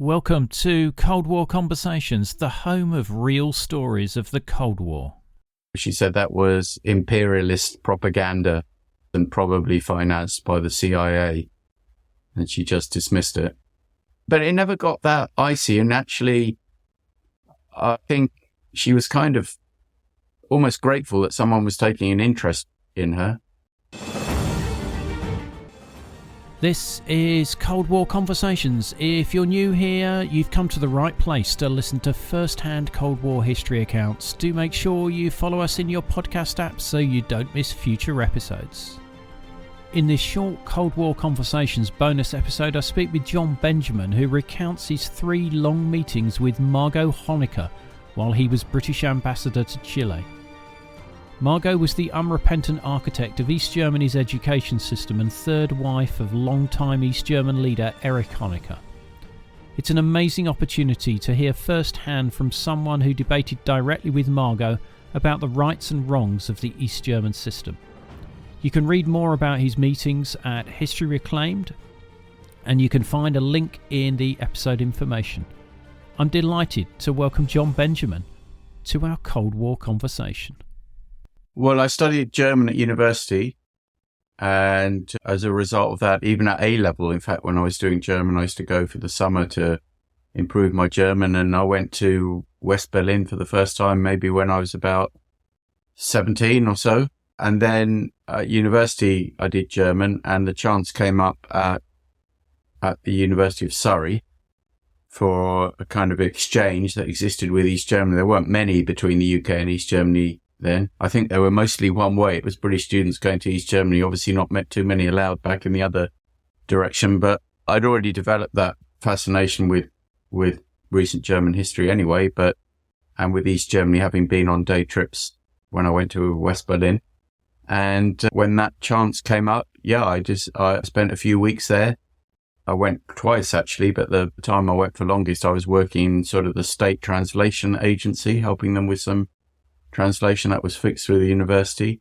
Welcome to Cold War Conversations, the home of real stories of the Cold War. She said that was imperialist propaganda and probably financed by the CIA, and she just dismissed it. But it never got that icy, and actually, I think she was kind of almost grateful that someone was taking an interest in her. This is Cold War Conversations. If you're new here, you've come to the right place to listen to first-hand Cold War history accounts. Do make sure you follow us in your podcast app so you don't miss future episodes. In this short Cold War Conversations bonus episode, I speak with Jon Benjamin, who recounts his 3 long meetings with Margot Honecker while he was British ambassador to Chile. Margot was the unrepentant architect of East Germany's education system and third wife of longtime East German leader Erich Honecker. It's an amazing opportunity to hear firsthand from someone who debated directly with Margot about the rights and wrongs of the East German system. You can read more about his meetings at History Reclaimed, and you can find a link in the episode information. I'm delighted to welcome Jon Benjamin to our Cold War conversation. Well, I studied German at university, and as a result of that, even at A-level, in fact, when I was doing German, I used to go for the summer to improve my German, and I went to West Berlin for the first time, maybe when I was about 17 or so. And then at university, I did German, and the chance came up at the University of Surrey for a kind of exchange that existed with East Germany. There weren't many between the UK and East Germany then. I think they were mostly one way. It was British students going to East Germany, obviously not too many allowed back in the other direction. But I'd already developed that fascination with recent German history anyway, and with East Germany having been on day trips when I went to West Berlin. And when that chance came up, I spent a few weeks there. I went twice actually, but the time I went for longest, I was working in sort of the state translation agency, helping them with some translation that was fixed through the university.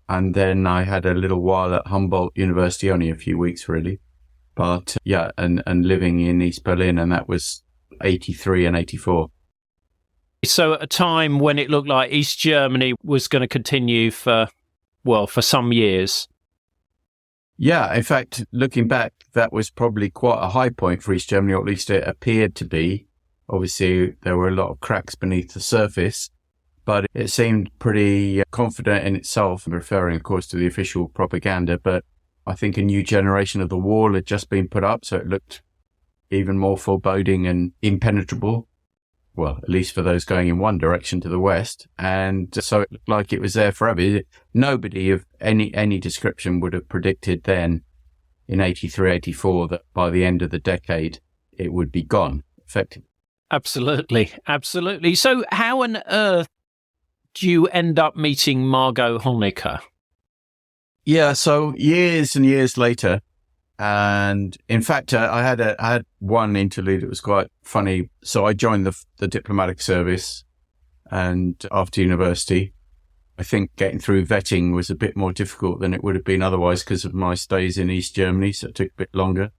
And then I had a little while at Humboldt University, only a few weeks really. But and living in East Berlin, and that was 83 and 84. So at a time when it looked like East Germany was going to continue for some years. Yeah, in fact, looking back, that was probably quite a high point for East Germany, or at least it appeared to be. Obviously, there were a lot of cracks beneath the surface, but it seemed pretty confident in itself, referring, of course, to the official propaganda. But I think a new generation of the wall had just been put up, so it looked even more foreboding and impenetrable. Well, at least for those going in one direction to the west. And so it looked like it was there forever. Nobody of any description would have predicted then in 83, 84 that by the end of the decade, it would be gone, effectively. Absolutely. So how on earth do you end up meeting Margot Honecker? Yeah, so years and years later, and in fact, I had one interlude that was quite funny. So I joined the diplomatic service, and after university, I think getting through vetting was a bit more difficult than it would have been otherwise because of my stays in East Germany, so it took a bit longer.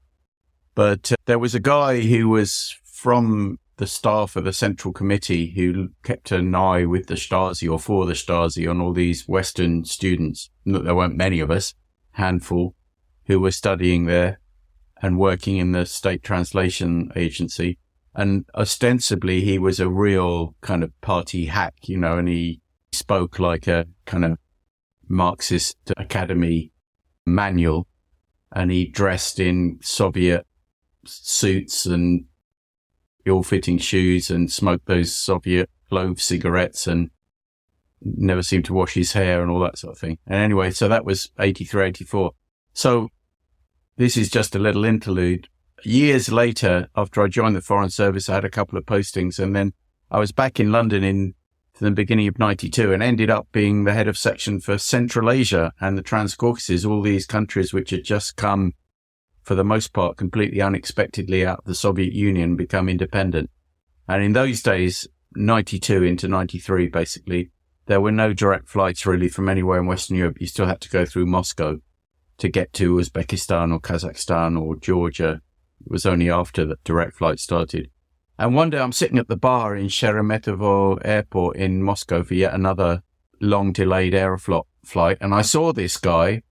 But there was a guy who was from the staff of the Central Committee who kept an eye with the Stasi or for the Stasi on all these Western students. There weren't many of us, handful, who were studying there and working in the state translation agency. And ostensibly, he was a real kind of party hack, and he spoke like a kind of Marxist academy manual. And he dressed in Soviet suits and ill-fitting shoes and smoked those Soviet clove cigarettes and never seemed to wash his hair and all that sort of thing. And anyway, so that was 83, 84. So this is just a little interlude. Years later, after I joined the Foreign Service, I had a couple of postings, and then I was back in London in the beginning of 92 and ended up being the head of section for Central Asia and the Trans-Caucasus, all these countries which had just come, for the most part, completely unexpectedly out of the Soviet Union, become independent. And in those days, 92 into 93, basically, there were no direct flights really from anywhere in Western Europe. You still had to go through Moscow to get to Uzbekistan or Kazakhstan or Georgia, It was only after the direct flight started. And one day I'm sitting at the bar in Sheremetyevo Airport in Moscow for yet another long delayed Aeroflot flight. And I saw this guy,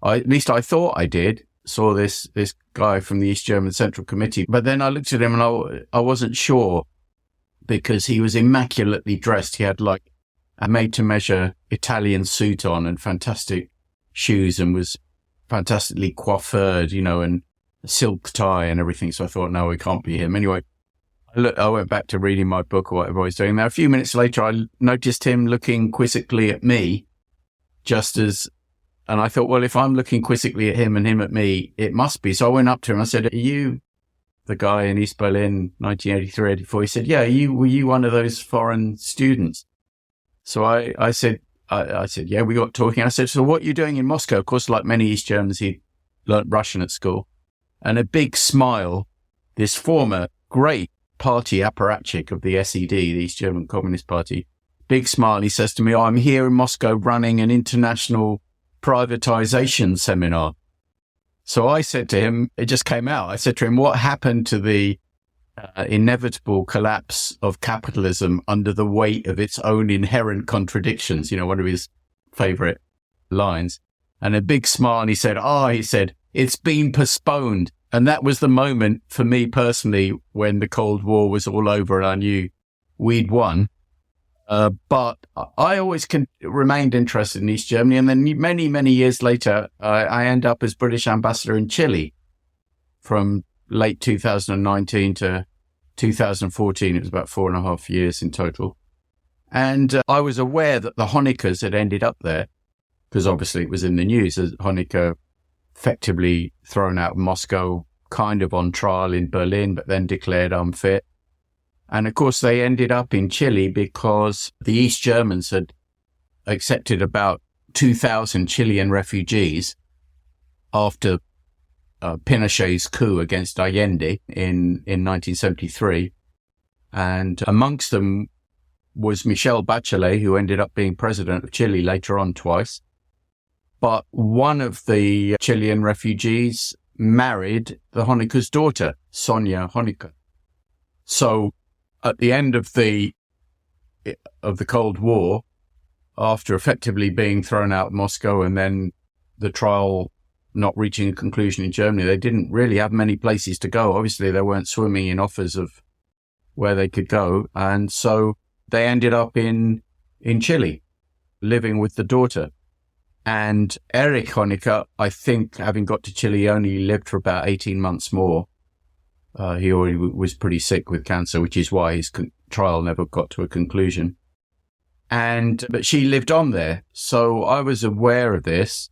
at least I thought I did, saw this guy from the East German Central Committee. But then I looked at him and I wasn't sure, because he was immaculately dressed. He had like a made-to-measure Italian suit on and fantastic shoes, and was fantastically coiffured, and a silk tie and everything. So I thought, no, it can't be him. Anyway, I went back to reading my book or whatever I was doing. Now, a few minutes later, I noticed him looking quizzically at me, and I thought, well, if I'm looking quizzically at him and him at me, it must be. So I went up to him. I said, are you the guy in East Berlin, 1983, 84? He said, yeah, were you one of those foreign students? So I said, yeah, we got talking. I said, so what are you doing in Moscow? Of course, like many East Germans, he learnt Russian at school. And a big smile, this former great party apparatchik of the SED, the East German Communist Party, big smile. He says to me, I'm here in Moscow running an international privatization seminar. So I said to him, it just came out. I said to him, what happened to the inevitable collapse of capitalism under the weight of its own inherent contradictions? One of his favorite lines. And a big smile. And he said, it's been postponed. And that was the moment for me personally when the Cold War was all over and I knew we'd won. But I always remained interested in East Germany. And then many, many years later, I end up as British ambassador in Chile from late 2019 to 2014. It was about 4.5 years in total. And I was aware that the Honeckers had ended up there, because obviously it was in the news as Honecker effectively thrown out of Moscow, kind of on trial in Berlin, but then declared unfit. And of course, they ended up in Chile because the East Germans had accepted about 2,000 Chilean refugees after Pinochet's coup against Allende in 1973. And amongst them was Michelle Bachelet, who ended up being president of Chile later on twice. But one of the Chilean refugees married the Honecker's daughter, Sonia Honecker. So at the end of the Cold War, after effectively being thrown out of Moscow and then the trial not reaching a conclusion in Germany, they didn't really have many places to go. Obviously, they weren't swimming in offers of where they could go. And so they ended up in Chile, living with the daughter. And Erich Honecker, I think, having got to Chile, only lived for about 18 months more. He already was pretty sick with cancer, which is why his trial never got to a conclusion. But she lived on there. So I was aware of this.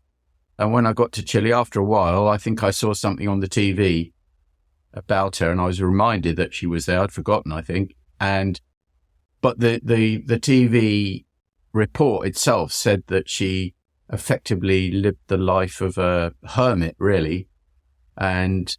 And when I got to Chile, after a while, I think I saw something on the TV about her, and I was reminded that she was there. I'd forgotten, I think. But the TV report itself said that she effectively lived the life of a hermit, really. And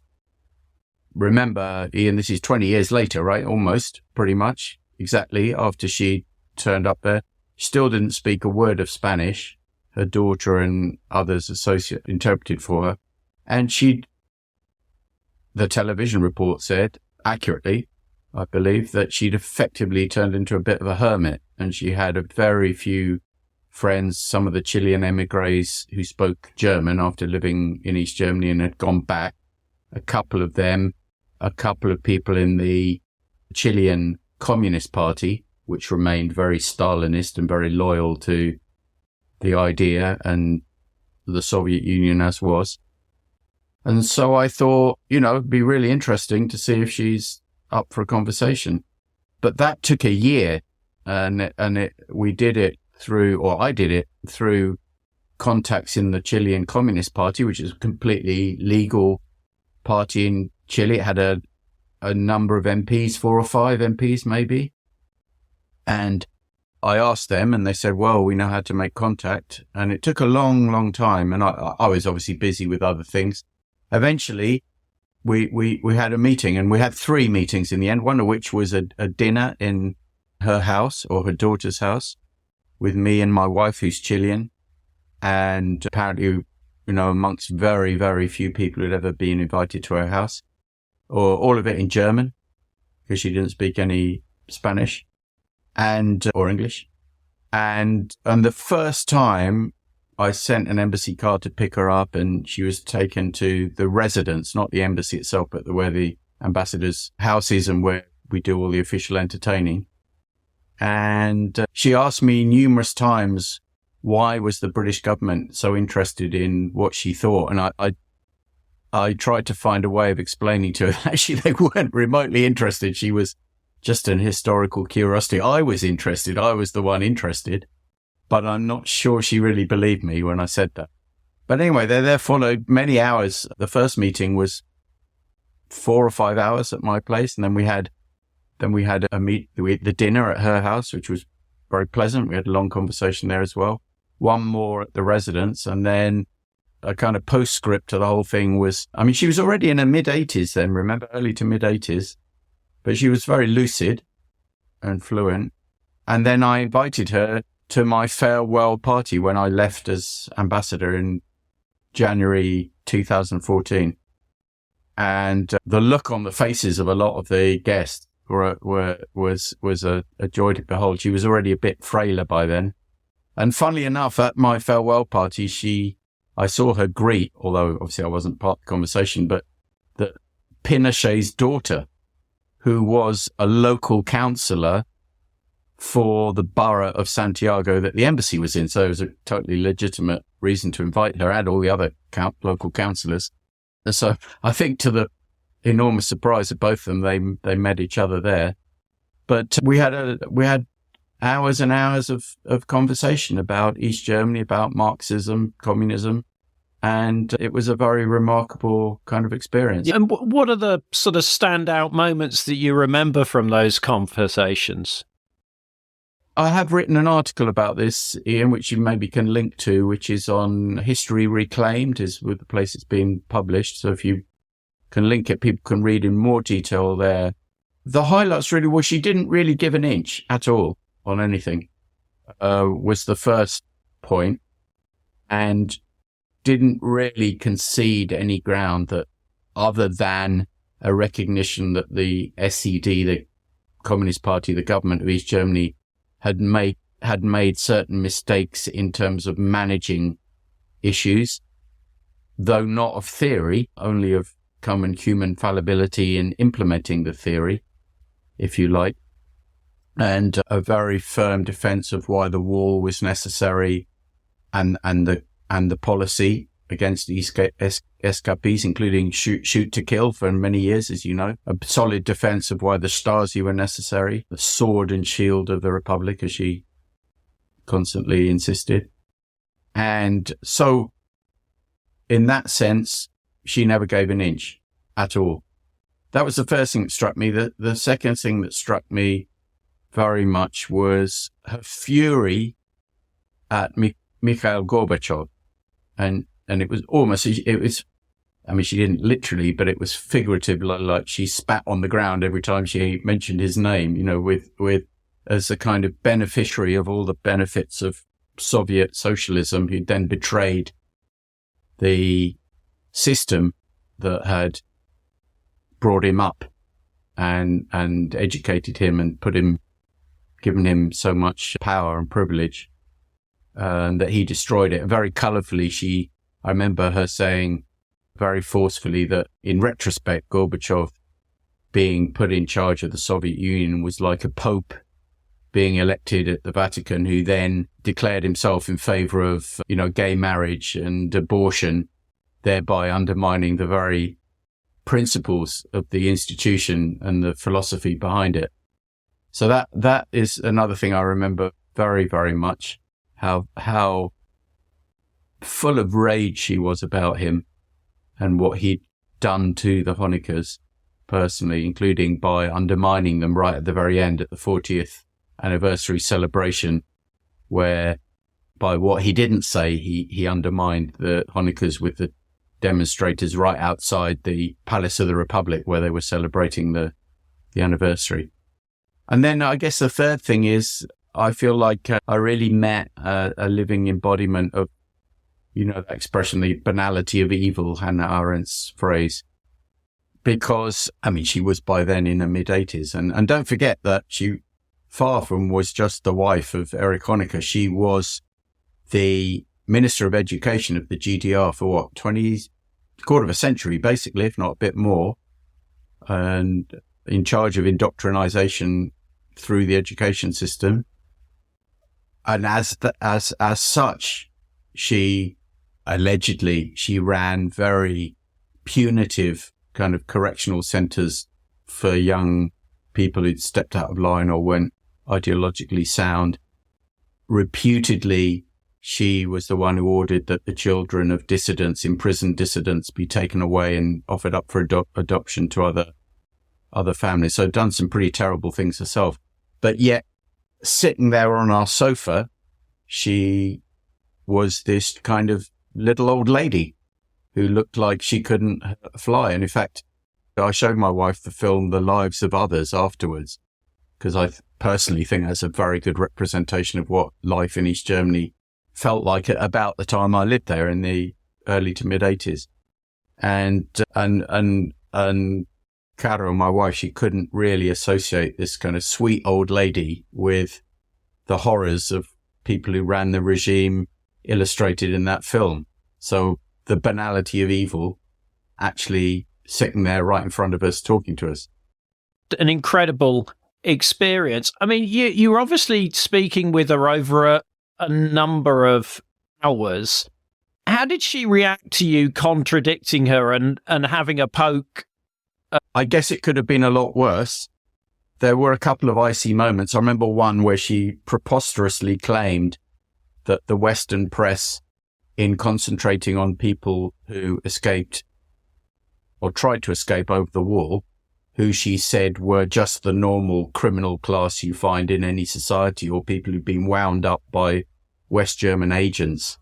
remember, Ian, this is 20 years later, right? Almost, pretty much, exactly, after she turned up there. She still didn't speak a word of Spanish. Her daughter and others interpreted for her. And the television report said, accurately, I believe, that she'd effectively turned into a bit of a hermit. And she had a very few friends, some of the Chilean emigres who spoke German after living in East Germany and had gone back. A couple of them, a couple of people in the Chilean Communist Party, which remained very Stalinist and very loyal to the idea and the Soviet Union as was. And so I thought, it'd be really interesting to see if she's up for a conversation. But that took a year, and I did it through contacts in the Chilean Communist Party, which is a completely legal party in Chile. It had a number of MPs, 4 or 5 MPs maybe. And I asked them and they said, well, we know how to make contact. And it took a long, long time. And I was obviously busy with other things. Eventually, we had a meeting, and we had 3 meetings in the end, one of which was a dinner in her house or her daughter's house with me and my wife, who's Chilean. And apparently, amongst very, very few people who'd ever been invited to her house. or all of it in German, because she didn't speak any Spanish or English. And the first time I sent an embassy car to pick her up, and she was taken to the residence, not the embassy itself, but where the ambassador's house is and where we do all the official entertaining. And she asked me numerous times, why was the British government so interested in what she thought? And I tried to find a way of explaining to her that actually they weren't remotely interested. She was just an historical curiosity. I was interested. I was the one interested. But I'm not sure she really believed me when I said that. But anyway, there followed many hours. The first meeting was 4 or 5 hours at my place. And then we had the dinner at her house, which was very pleasant. We had a long conversation there as well. One more at the residence. And then a kind of postscript to the whole thing was, I mean, she was already in her mid-80s then, remember, early to mid-80s. But she was very lucid and fluent. And then I invited her to my farewell party when I left as ambassador in January 2014. And the look on the faces of a lot of the guests was a joy to behold. She was already a bit frailer by then. And funnily enough, at my farewell party, I saw her greet, although obviously I wasn't part of the conversation, but the Pinochet's daughter, who was a local councillor for the borough of Santiago that the embassy was in. So it was a totally legitimate reason to invite her and all the other local councillors. And so I think to the enormous surprise of both of them, they met each other there. But we had hours and hours of conversation about East Germany, about Marxism, communism. And it was a very remarkable kind of experience. And what are the sort of standout moments that you remember from those conversations? I have written an article about this, Ian, which you maybe can link to, which is on History Reclaimed, is with the place it's been published. So if you can link it, people can read in more detail there. The highlights really was she didn't really give an inch at all on anything, was the first point, and didn't really concede any ground that other than a recognition that the SED, the Communist Party, the government of East Germany, had made certain mistakes in terms of managing issues, though not of theory, only of common human fallibility in implementing the theory, if you like, and a very firm defense of why the wall was necessary and the policy against escapees, including shoot to kill for many years, as you know. A solid defense of why the Stasi were necessary, the sword and shield of the Republic, as she constantly insisted. And so, in that sense, she never gave an inch at all. That was the first thing that struck me. The second thing that struck me very much was her fury at Mikhail Gorbachev. And it was almost, I mean, she didn't literally, but it was figurative, like she spat on the ground every time she mentioned his name, you know, with as a kind of beneficiary of all the benefits of Soviet socialism, who then betrayed the system that had brought him up and educated him and given him so much power and privilege, that he destroyed it. Very colourfully, I remember her saying very forcefully that in retrospect, Gorbachev being put in charge of the Soviet Union was like a pope being elected at the Vatican, who then declared himself in favour of, you know, gay marriage and abortion, thereby undermining the very principles of the institution and the philosophy behind it. So that is another thing I remember very, very much, how full of rage she was about him and what he'd done to the Honeckers personally, including by undermining them right at the very end at the 40th anniversary celebration, where by what he didn't say, he undermined the Honeckers with the demonstrators right outside the Palace of the Republic where they were celebrating the anniversary. And then I guess the third thing is, I feel like I really met a living embodiment of, you know, that expression, the banality of evil, Hannah Arendt's phrase. because, I mean, she was by then in her mid-80s. And don't forget that she far from was just the wife of Erich Honecker. She was the Minister of Education of the GDR for quarter of a century, basically, if not a bit more, and in charge of indoctrinization through the education system. And as such, she ran very punitive kind of correctional centers for young people who'd stepped out of line or weren't ideologically sound. Reputedly, she was the one who ordered that the children of dissidents, imprisoned dissidents, be taken away and offered up for adoption to other families. So done some pretty terrible things herself. But yet, sitting there on our sofa, she was this kind of little old lady who looked like she couldn't fly. And in fact, I showed my wife the film The Lives of Others afterwards, because I personally think that's a very good representation of what life in East Germany felt like at about the time I lived there in the early to mid 80s. And Carol, my wife, she couldn't really associate this kind of sweet old lady with the horrors of people who ran the regime illustrated in that film. So the banality of evil actually sitting there right in front of us, talking to us. An incredible experience. I mean, you were obviously speaking with her over a number of hours. How did she react to you contradicting her and having a poke? I guess it could have been a lot worse. There were a couple of icy moments. I remember one where she preposterously claimed that the Western press, in concentrating on people who escaped or tried to escape over the wall, who she said were just the normal criminal class you find in any society, or people who've been wound up by West German agents.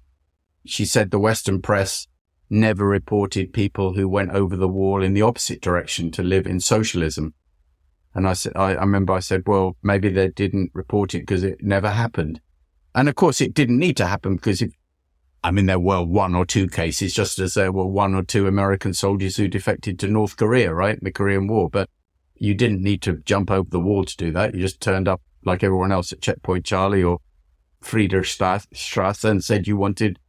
She said the Western press never reported people who went over the wall in the opposite direction to live in socialism. And I remember I said, well, maybe they didn't report it because it never happened. And of course, it didn't need to happen because there were one or two cases, just as there were one or two American soldiers who defected to North Korea, right, in the Korean War. But you didn't need to jump over the wall to do that. You just turned up like everyone else at Checkpoint Charlie or Friedrichstrasse and said you wanted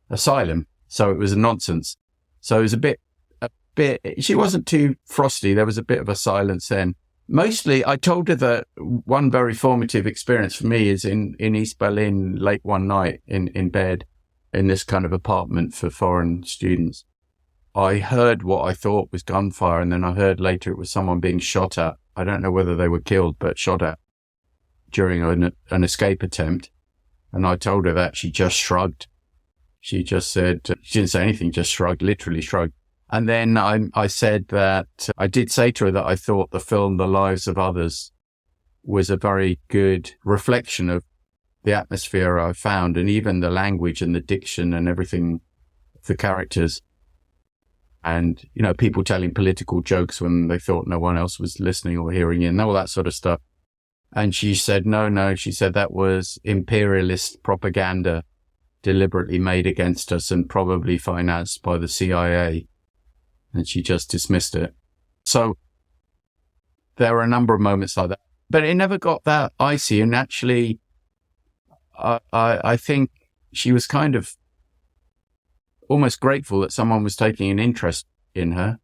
asylum. So it was nonsense. So it was a bit, she wasn't too frosty. There was a bit of a silence then. Mostly, I told her that one very formative experience for me is in East Berlin late one night in bed in this kind of apartment for foreign students. I heard what I thought was gunfire, and then I heard later it was someone being shot at. I don't know whether they were killed, but shot at during an escape attempt. And I told her that. She just shrugged. She just said, she didn't say anything, just shrugged, literally shrugged. And then I said that, I did say to her that I thought the film The Lives of Others was a very good reflection of the atmosphere I found, and even the language and the diction and everything, the characters. And, people telling political jokes when they thought no one else was listening or hearing in, all that sort of stuff. And she said, no, she said that was imperialist propaganda deliberately made against us and probably financed by the CIA. And she just dismissed it. So there were a number of moments like that, but it never got that icy. And actually, I think she was kind of almost grateful that someone was taking an interest in her.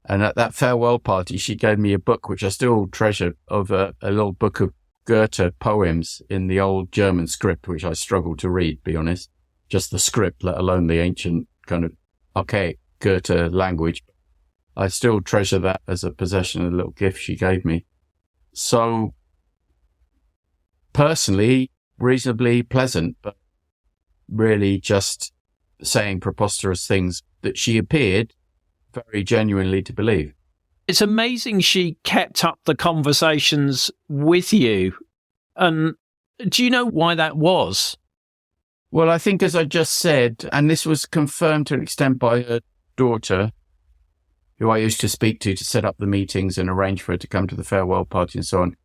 And at that farewell party, she gave me a book, which I still treasure, of a little book of Goethe poems in the old German script, which I struggle to read, be honest. Just the script, let alone the ancient kind of archaic Goethe language. I still treasure that as a possession, a little gift she gave me. So, personally, reasonably pleasant, but really just saying preposterous things that she appeared very genuinely to believe. It's amazing she kept up the conversations with you. And do you know why that was? Well, I think, as I just said, and this was confirmed to an extent by her daughter, who I used to speak to set up the meetings and arrange for her to come to the farewell party and so on.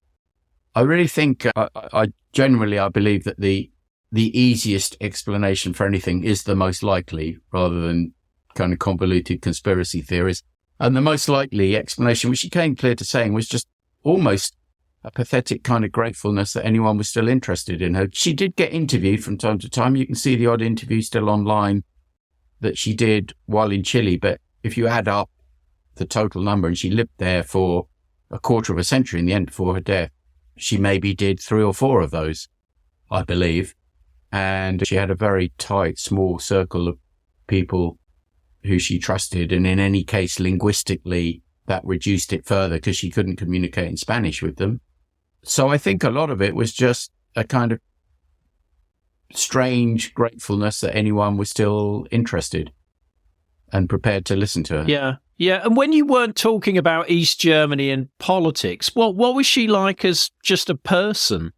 I really think, I believe that the easiest explanation for anything is the most likely, rather than kind of convoluted conspiracy theories. And the most likely explanation, which she came clear to saying, was just almost a pathetic kind of gratefulness that anyone was still interested in her. She did get interviewed from time to time. You can see the odd interview still online that she did while in Chile. But if you add up the total number, and she lived there for a quarter of a century in the end before her death, she maybe did 3 or 4 of those, I believe. And she had a very tight, small circle of people who she trusted. And in any case, linguistically, that reduced it further because she couldn't communicate in Spanish with them. So I think a lot of it was just a kind of strange gratefulness that anyone was still interested and prepared to listen to her. Yeah. Yeah. And when you weren't talking about East Germany and politics, what was she like as just a person?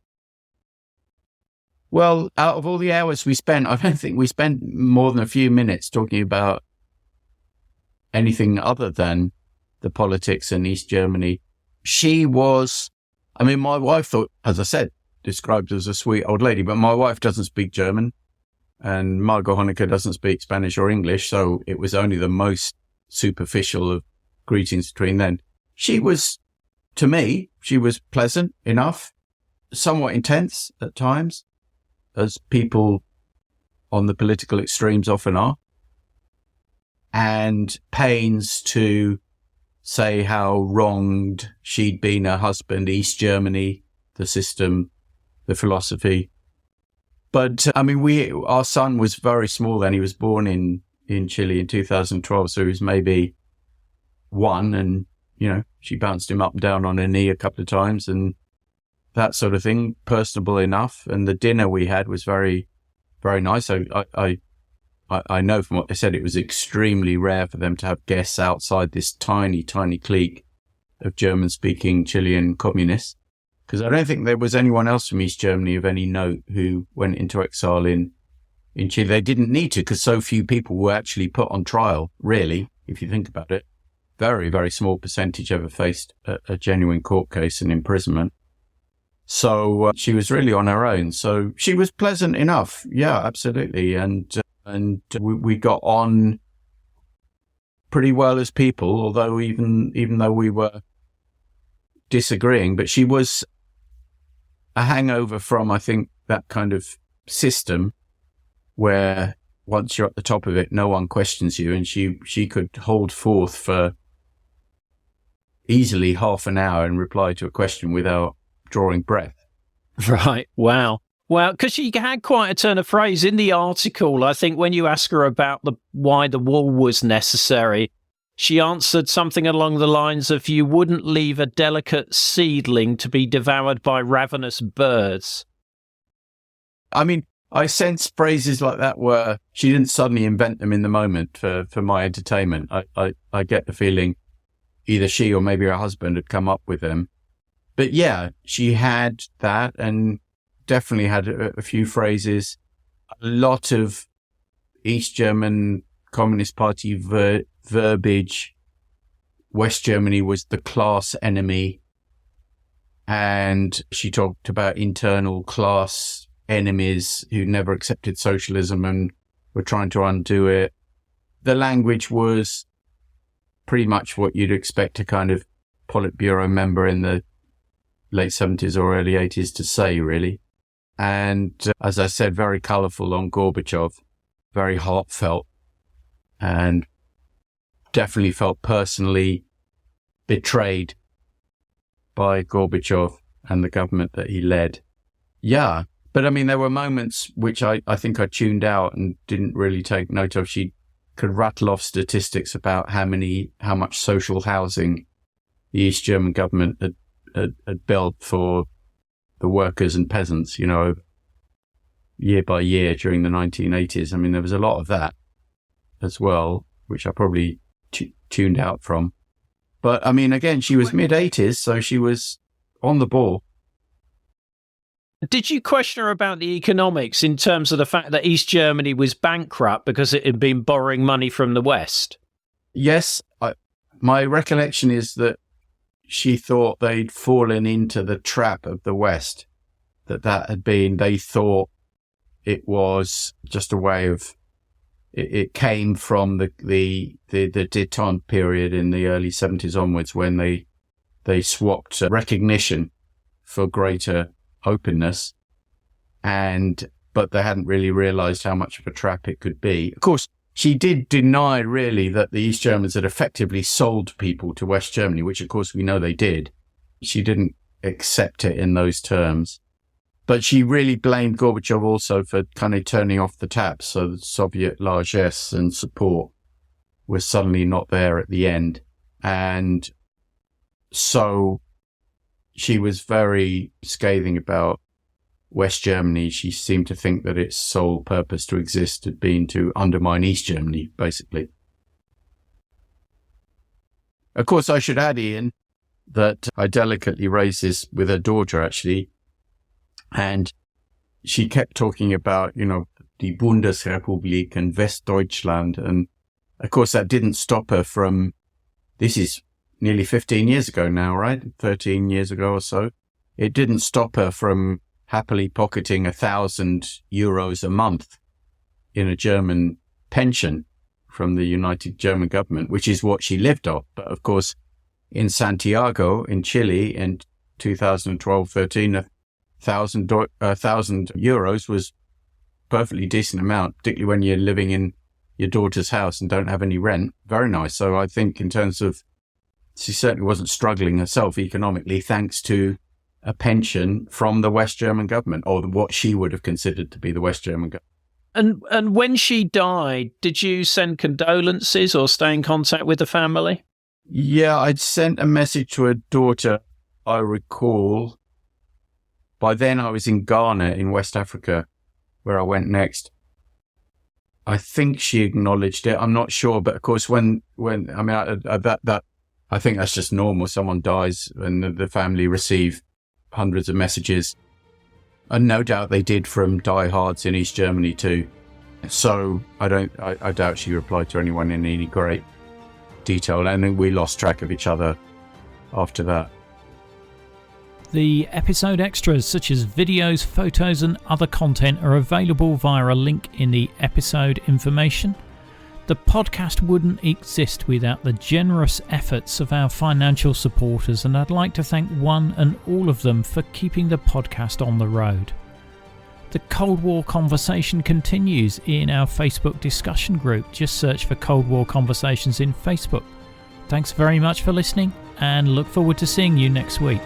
Well, out of all the hours we spent, I don't think we spent more than a few minutes talking about anything other than the politics in East Germany. She was, I mean, my wife thought, as I said, described as a sweet old lady, but my wife doesn't speak German and Margot Honecker doesn't speak Spanish or English, so it was only the most superficial of greetings between them. She was, to me, she was pleasant enough, somewhat intense at times, as people on the political extremes often are, and pains to say how wronged she'd been her husband, East Germany, the system, the philosophy. But I mean, our son was very small then. He was born in Chile in 2012, so he was maybe 1, and she bounced him up and down on her knee a couple of times and that sort of thing, personable enough. And the dinner we had was very, very nice. I know from what they said, it was extremely rare for them to have guests outside this tiny, tiny clique of German-speaking Chilean communists, because I don't think there was anyone else from East Germany of any note who went into exile in Chile. They didn't need to, because so few people were actually put on trial, really, if you think about it. Very, very small percentage ever faced a genuine court case and imprisonment. So she was really on her own. So she was pleasant enough. Yeah, absolutely. And we got on pretty well as people, although even though we were disagreeing. But she was a hangover from, I think, that kind of system where once you're at the top of it, no one questions you. And she could hold forth for easily half an hour and reply to a question without drawing breath. Right. Wow. Well, because she had quite a turn of phrase in the article. I think when you ask her about why the wall was necessary, she answered something along the lines of, "You wouldn't leave a delicate seedling to be devoured by ravenous birds." I mean, I sense phrases like that where she didn't suddenly invent them in the moment for my entertainment. I get the feeling either she or maybe her husband had come up with them. But yeah, she had that and definitely had a few phrases, a lot of East German Communist Party verbiage. West Germany was the class enemy. And she talked about internal class enemies who never accepted socialism and were trying to undo it. The language was pretty much what you'd expect a kind of Politburo member in the late 70s or early 80s to say, really. And as I said, very colourful on Gorbachev, very heartfelt, and definitely felt personally betrayed by Gorbachev and the government that he led. Yeah, but I mean, there were moments which I think I tuned out and didn't really take note of. She could rattle off statistics about how much social housing the East German government had built for the workers and peasants, year by year during the 1980s. I mean, there was a lot of that as well, which I probably tuned out from. But I mean, again, she was mid-80s, so she was on the ball. Did you question her about the economics in terms of the fact that East Germany was bankrupt because it had been borrowing money from the West? Yes. My recollection is that she thought they'd fallen into the trap of the West, they thought it was just a way of it came from the détente period in the early 70s onwards, when they swapped recognition for greater openness, but they hadn't really realized how much of a trap it could be. Of course, she did deny really that the East Germans had effectively sold people to West Germany, which of course we know they did. She didn't accept it in those terms. But she really blamed Gorbachev also for kind of turning off the taps, so the Soviet largesse and support was suddenly not there at the end. And so she was very scathing about West Germany. She seemed to think that its sole purpose to exist had been to undermine East Germany, basically. Of course, I should add, Ian, that I delicately raised this with her daughter, actually. And she kept talking about, die Bundesrepublik and Westdeutschland. And of course, that didn't stop her from, this is nearly 15 years ago now, right? 13 years ago or so. It didn't stop her from happily pocketing 1,000 euros a month in a German pension from the United German government, which is what she lived off. But of course, in Santiago, in Chile, in 2012-13, 1,000 euros was perfectly decent amount, particularly when you're living in your daughter's house and don't have any rent. Very nice. So I think in terms of, she certainly wasn't struggling herself economically, thanks to a pension from the West German government, or what she would have considered to be the West German government. And when she died, did you send condolences or stay in contact with the family? Yeah, I'd sent a message to her daughter, I recall. By then I was in Ghana in West Africa, where I went next. I think she acknowledged it. I'm not sure, but of course, I think that's just normal. Someone dies and the family receive hundreds of messages, and no doubt they did from diehards in East Germany too. So I doubt she replied to anyone in any great detail, and then we lost track of each other after that. The episode extras, such as videos, photos and other content, are available via a link in the episode information. The podcast wouldn't exist without the generous efforts of our financial supporters, and I'd like to thank one and all of them for keeping the podcast on the road. The Cold War conversation continues in our Facebook discussion group. Just search for Cold War Conversations in Facebook. Thanks very much for listening, and look forward to seeing you next week.